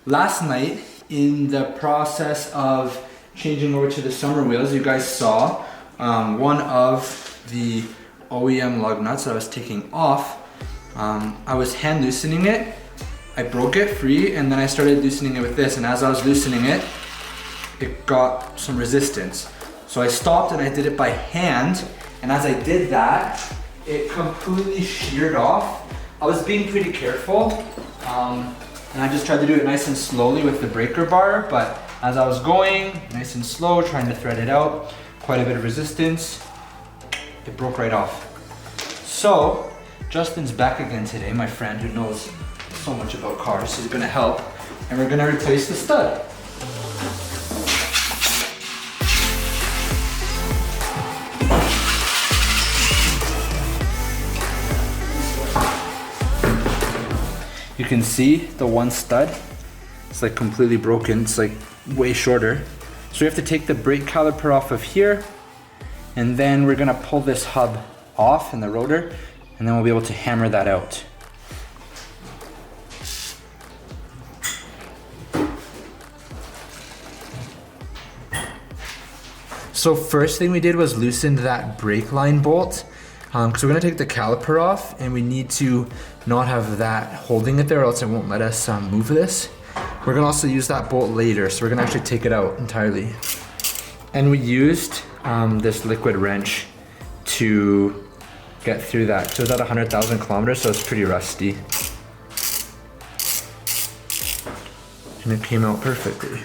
Last night, in the process of changing over to the summer wheels, you guys saw one of the OEM lug nuts that I was taking off. I was hand loosening it, I broke it free, and then I started loosening it with this, and as I was loosening it, it got some resistance. So I stopped and I did it by hand, and as I did that, it completely sheared off. I was being pretty careful, and I just tried to do it nice and slowly with the breaker bar, but as I was going, nice and slow, trying to thread it out, quite a bit of resistance, it broke right off. So, Justin's back again today, my friend who knows so much about cars. He's gonna help, and we're gonna replace the stud. You can see the one stud, it's like completely broken. It's like way shorter. So we have to take the brake caliper off of here, and then we're gonna pull this hub off in the rotor, and then we'll be able to hammer that out. So first thing we did was loosen that brake line bolt, because we're gonna take the caliper off, and we need to not have that holding it there, or else it won't let us move this. We're gonna also use that bolt later, so we're gonna actually take it out entirely. And we used this liquid wrench to get through that. So it's at 100,000 kilometers, so it's pretty rusty. And it came out perfectly.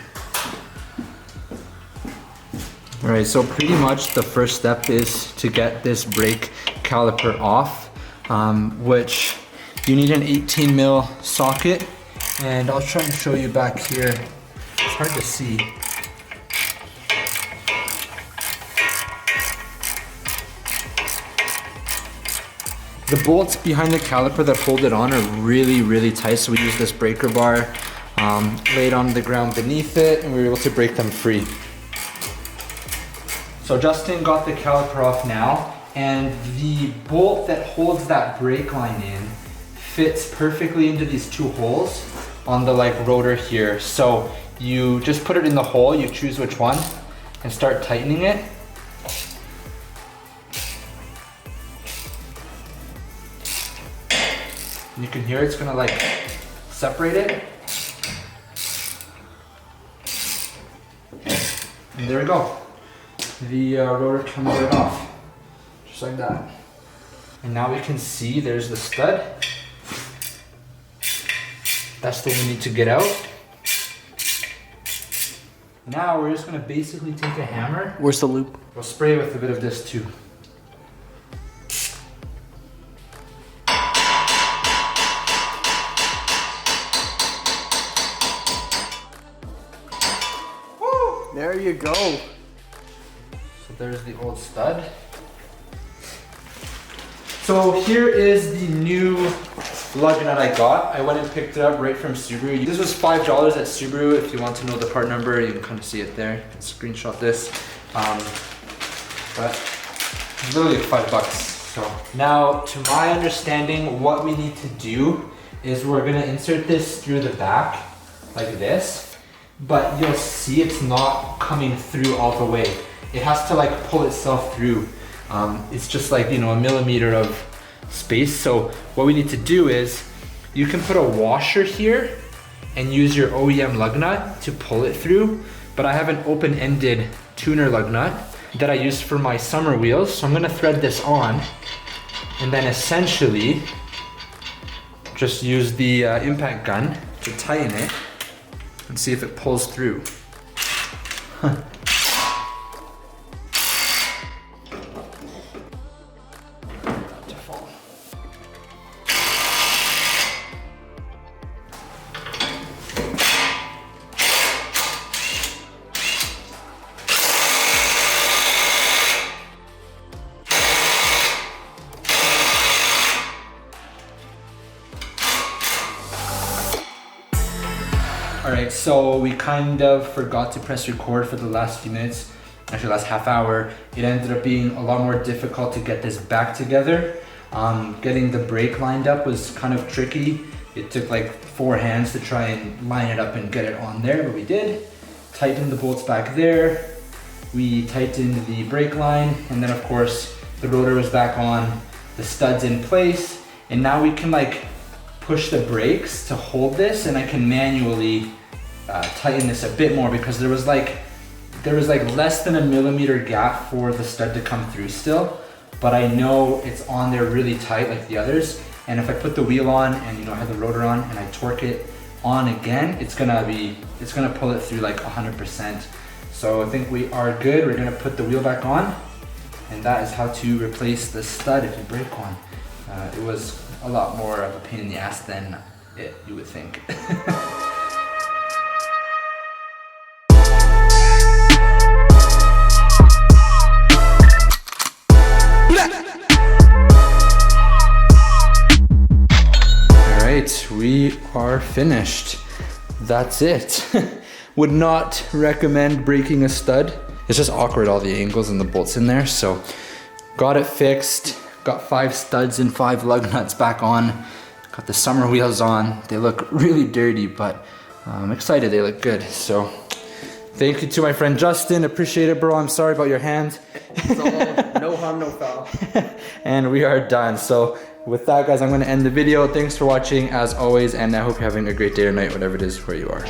All right, so pretty much the first step is to get this brake caliper off, which you need an 18 mil socket, and I'll try and show you back here. It's hard to see. The bolts behind the caliper that hold it on are really, really tight, so we use this breaker bar, laid on the ground beneath it, and we were able to break them free. So Justin got the caliper off now, and the bolt that holds that brake line in fits perfectly into these two holes on the rotor here. So you just put it in the hole, you choose which one, and start tightening it. You can hear it's gonna separate it. And there we go. The rotor comes right off, just like that. And now we can see there's the stud. That's the one we need to get out. Now we're just gonna basically take a hammer. Where's the loop? We'll spray it with a bit of this too. Woo! There you go. So there's the old stud. So here is the new lug nut I got. I went and picked it up right from Subaru. This was $5 at Subaru. If you want to know the part number, you can kind of see it there. You can screenshot this. But literally $5. So now, to my understanding, what we need to do is we're gonna insert this through the back like this, but you'll see it's not coming through all the way. It has to pull itself through. It's just a millimeter of space. So what we need to do is you can put a washer here and use your OEM lug nut to pull it through, but I have an open-ended tuner lug nut that I use for my summer wheels. So I'm gonna thread this on and then essentially just use the impact gun to tighten it and see if it pulls through. Alright, so we kind of forgot to press record for the last few minutes, actually last half hour. It ended up being a lot more difficult to get this back together. Getting the brake lined up was kind of tricky. It took like 4 hands to try and line it up and get it on there, but we did. Tightened the bolts back there. We tightened the brake line, and then of course the rotor was back on, the studs in place, and now we can like push the brakes to hold this, and I can manually tighten this a bit more because there was like less than a millimeter gap for the stud to come through still, but I know it's on there really tight like the others, and if I put the wheel on and I have the rotor on and I torque it on again, it's gonna pull it through like 100%. So I think we are good. We're gonna put the wheel back on, and that is how to replace the stud if you break one. It was a lot more of a pain in the ass than you would think. Alright, we are finished. That's it. Would not recommend breaking a stud. It's just awkward, all the angles and the bolts in there. So got it fixed. Got 5 studs and 5 lug nuts back on. Got the summer wheels on. They look really dirty, but I'm excited they look good. So thank you to my friend Justin. Appreciate it, bro. I'm sorry about your hand. It's all no harm, no foul. And we are done. So with that, guys, I'm going to end the video. Thanks for watching as always, and I hope you're having a great day or night, whatever it is where you are.